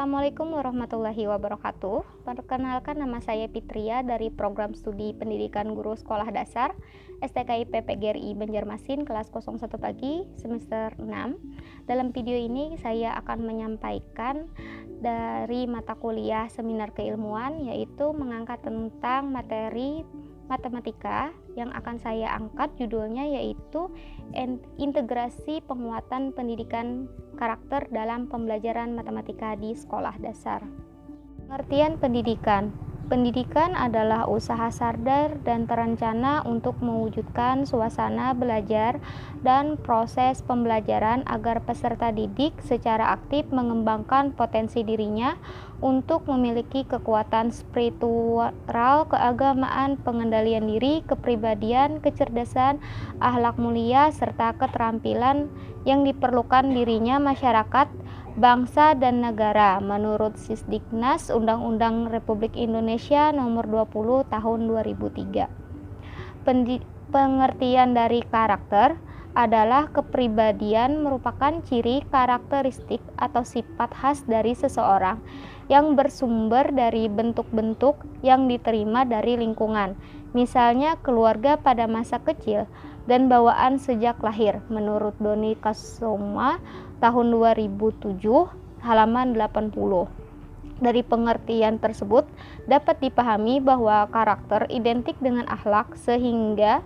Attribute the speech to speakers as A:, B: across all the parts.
A: Assalamualaikum warahmatullahi wabarakatuh. Perkenalkan, nama saya Fitria dari Program Studi Pendidikan Guru Sekolah Dasar STKIP PGRI Banjarmasin kelas 01 pagi semester 6. Dalam video ini saya akan menyampaikan dari mata kuliah seminar keilmuan, yaitu mengangkat tentang materi matematika. Yang akan saya angkat judulnya yaitu integrasi penguatan pendidikan karakter dalam pembelajaran matematika di sekolah dasar. Pengertian pendidikan. Pendidikan adalah usaha sadar dan terencana untuk mewujudkan suasana belajar dan proses pembelajaran agar peserta didik secara aktif mengembangkan potensi dirinya untuk memiliki kekuatan spiritual, keagamaan, pengendalian diri, kepribadian, kecerdasan, akhlak mulia, serta keterampilan yang diperlukan dirinya masyarakat, bangsa dan negara menurut Sisdiknas Undang-Undang Republik Indonesia Nomor 20 Tahun 2003. Pengertian dari karakter adalah kepribadian merupakan ciri karakteristik atau sifat khas dari seseorang yang bersumber dari bentuk-bentuk yang diterima dari lingkungan, misalnya keluarga pada masa kecil dan bawaan sejak lahir menurut Doni Kasoma tahun 2007 halaman 80. Dari pengertian tersebut dapat dipahami bahwa karakter identik dengan akhlak, sehingga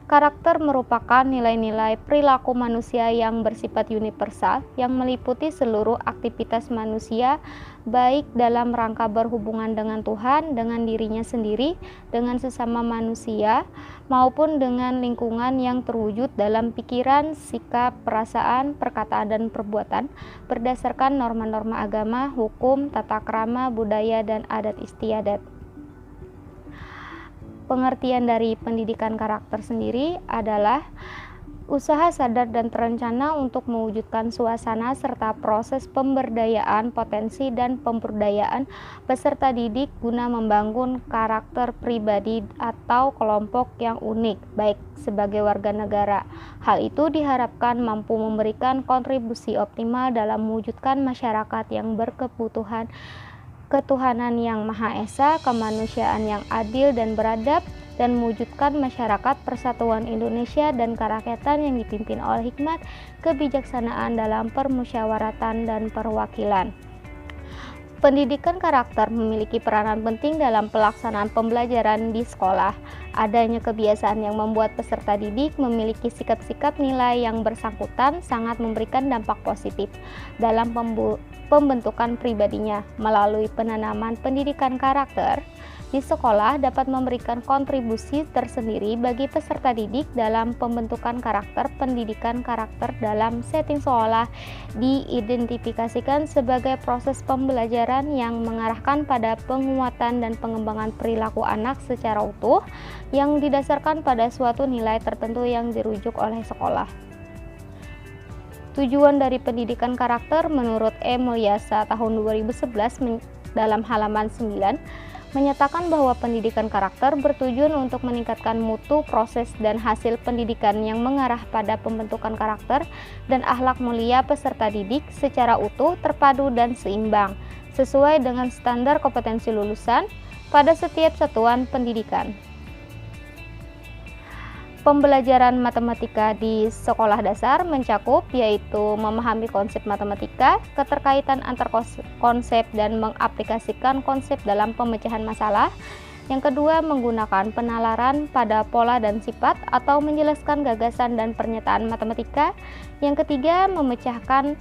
A: karakter merupakan nilai-nilai perilaku manusia yang bersifat universal yang meliputi seluruh aktivitas manusia, baik dalam rangka berhubungan dengan Tuhan, dengan dirinya sendiri, dengan sesama manusia, maupun dengan lingkungan yang terwujud dalam pikiran, sikap, perasaan, perkataan, dan perbuatan berdasarkan norma-norma agama, hukum, tata krama, budaya, dan adat istiadat. Pengertian dari pendidikan karakter sendiri adalah usaha sadar dan terencana untuk mewujudkan suasana serta proses pemberdayaan potensi dan pemberdayaan peserta didik guna membangun karakter pribadi atau kelompok yang unik, baik sebagai warga negara. Hal itu diharapkan mampu memberikan kontribusi optimal dalam mewujudkan masyarakat yang berkebutuhan ketuhanan yang Maha Esa, kemanusiaan yang adil dan beradab, dan mewujudkan masyarakat persatuan Indonesia dan kerakyatan yang dipimpin oleh hikmat, kebijaksanaan dalam permusyawaratan dan perwakilan. Pendidikan karakter memiliki peranan penting dalam pelaksanaan pembelajaran di sekolah. Adanya kebiasaan yang membuat peserta didik memiliki sikap-sikap nilai yang bersangkutan sangat memberikan dampak positif dalam pembentukan pribadinya. Melalui penanaman pendidikan karakter di sekolah dapat memberikan kontribusi tersendiri bagi peserta didik dalam pembentukan karakter. Pendidikan karakter dalam setting sekolah diidentifikasikan sebagai proses pembelajaran yang mengarahkan pada penguatan dan pengembangan perilaku anak secara utuh yang didasarkan pada suatu nilai tertentu yang dirujuk oleh sekolah. Tujuan dari pendidikan karakter menurut E. Mulyasa tahun 2011 dalam halaman 9 menyatakan bahwa pendidikan karakter bertujuan untuk meningkatkan mutu, proses, dan hasil pendidikan yang mengarah pada pembentukan karakter dan akhlak mulia peserta didik secara utuh, terpadu, dan seimbang, sesuai dengan standar kompetensi lulusan pada setiap satuan pendidikan. Pembelajaran matematika di sekolah dasar mencakup yaitu memahami konsep matematika, keterkaitan antar konsep dan mengaplikasikan konsep dalam pemecahan masalah. Yang kedua, menggunakan penalaran pada pola dan sifat atau menjelaskan gagasan dan pernyataan matematika. Yang ketiga, memecahkan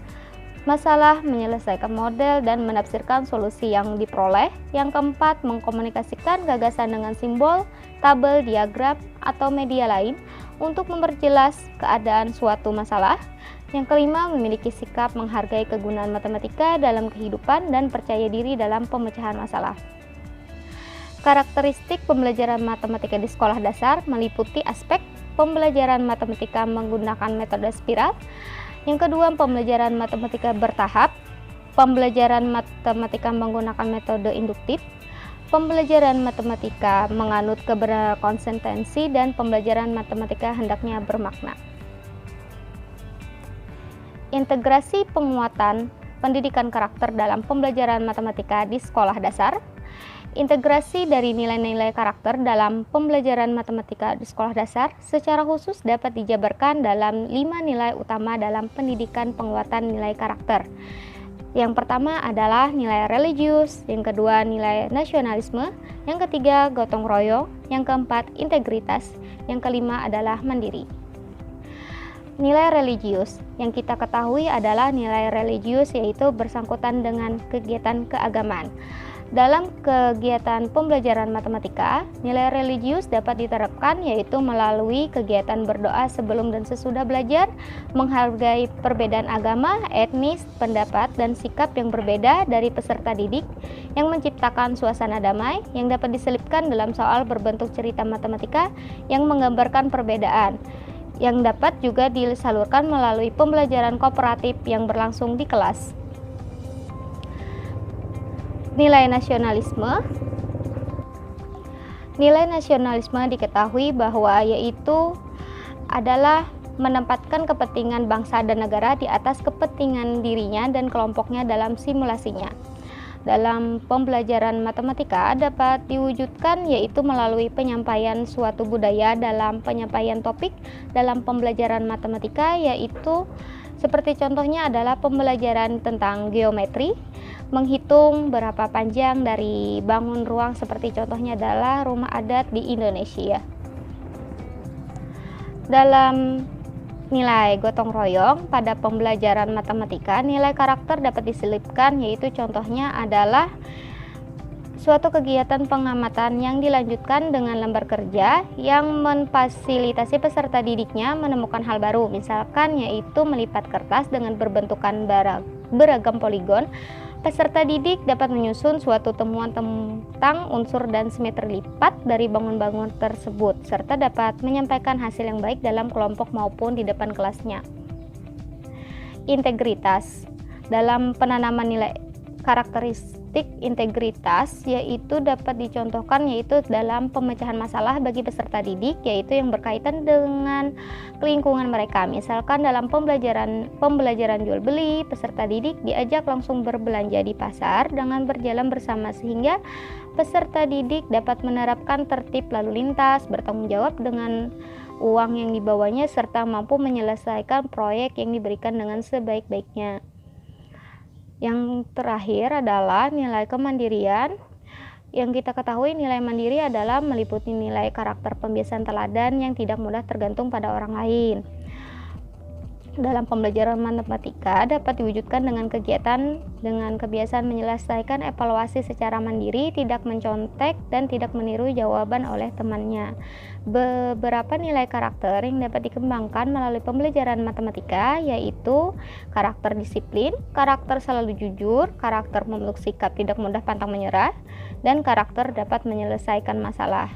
A: masalah, menyelesaikan model, dan menafsirkan solusi yang diperoleh. Yang keempat, mengkomunikasikan gagasan dengan simbol, tabel, diagram, atau media lain untuk memperjelas keadaan suatu masalah. Yang kelima, memiliki sikap menghargai kegunaan matematika dalam kehidupan dan percaya diri dalam pemecahan masalah. Karakteristik pembelajaran matematika di sekolah dasar meliputi aspek pembelajaran matematika menggunakan metode spiral. Yang kedua, pembelajaran matematika bertahap, pembelajaran matematika menggunakan metode induktif, pembelajaran matematika menganut kebenaran konsistensi, dan pembelajaran matematika hendaknya bermakna. Integrasi penguatan pendidikan karakter dalam pembelajaran matematika di sekolah dasar. Integrasi dari nilai-nilai karakter dalam pembelajaran matematika di sekolah dasar secara khusus dapat dijabarkan dalam 5 nilai utama dalam pendidikan penguatan nilai karakter. Yang pertama adalah nilai religius, yang kedua nilai nasionalisme, yang ketiga gotong royong, yang keempat integritas, yang kelima adalah mandiri. Nilai religius yang kita ketahui adalah nilai religius yaitu bersangkutan dengan kegiatan keagamaan. Dalam kegiatan pembelajaran matematika, nilai religius dapat diterapkan yaitu melalui kegiatan berdoa sebelum dan sesudah belajar, menghargai perbedaan agama, etnis, pendapat, dan sikap yang berbeda dari peserta didik, yang menciptakan suasana damai yang dapat diselipkan dalam soal berbentuk cerita matematika yang menggambarkan perbedaan, yang dapat juga disalurkan melalui pembelajaran kooperatif yang berlangsung di kelas. Nilai nasionalisme. Nilai nasionalisme diketahui bahwa yaitu adalah menempatkan kepentingan bangsa dan negara di atas kepentingan dirinya dan kelompoknya dalam simulasinya. Dalam pembelajaran matematika dapat diwujudkan yaitu melalui penyampaian suatu budaya dalam penyampaian topik dalam pembelajaran matematika, yaitu seperti contohnya adalah pembelajaran tentang geometri, menghitung berapa panjang dari bangun ruang, seperti contohnya adalah rumah adat di Indonesia. Dalam nilai gotong royong pada pembelajaran matematika, nilai karakter dapat diselipkan yaitu contohnya adalah suatu kegiatan pengamatan yang dilanjutkan dengan lembar kerja yang memfasilitasi peserta didiknya menemukan hal baru, misalkan yaitu melipat kertas dengan berbentukan beragam poligon. Peserta didik dapat menyusun suatu temuan tentang unsur dan simetri lipat dari bangun-bangun tersebut, serta dapat menyampaikan hasil yang baik dalam kelompok maupun di depan kelasnya. Integritas. Dalam penanaman nilai karakteristik integritas yaitu dapat dicontohkan yaitu dalam pemecahan masalah bagi peserta didik, yaitu yang berkaitan dengan lingkungan mereka. Misalkan dalam pembelajaran jual beli, peserta didik diajak langsung berbelanja di pasar dengan berjalan bersama sehingga peserta didik dapat menerapkan tertib lalu lintas, bertanggung jawab dengan uang yang dibawanya, serta mampu menyelesaikan proyek yang diberikan dengan sebaik-baiknya. Yang terakhir adalah nilai kemandirian. Yang kita ketahui nilai mandiri adalah meliputi nilai karakter pembiasaan teladan yang tidak mudah tergantung pada orang lain. Dalam pembelajaran matematika dapat diwujudkan dengan kebiasaan menyelesaikan evaluasi secara mandiri, tidak mencontek dan tidak meniru jawaban oleh temannya. Beberapa nilai karakter yang dapat dikembangkan melalui pembelajaran matematika yaitu karakter disiplin, karakter selalu jujur, karakter memeluk sikap tidak mudah pantang menyerah, dan karakter dapat menyelesaikan masalah.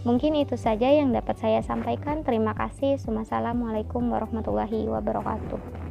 A: Mungkin itu saja yang dapat saya sampaikan. Terima kasih. Wassalamualaikum warahmatullahi wabarakatuh.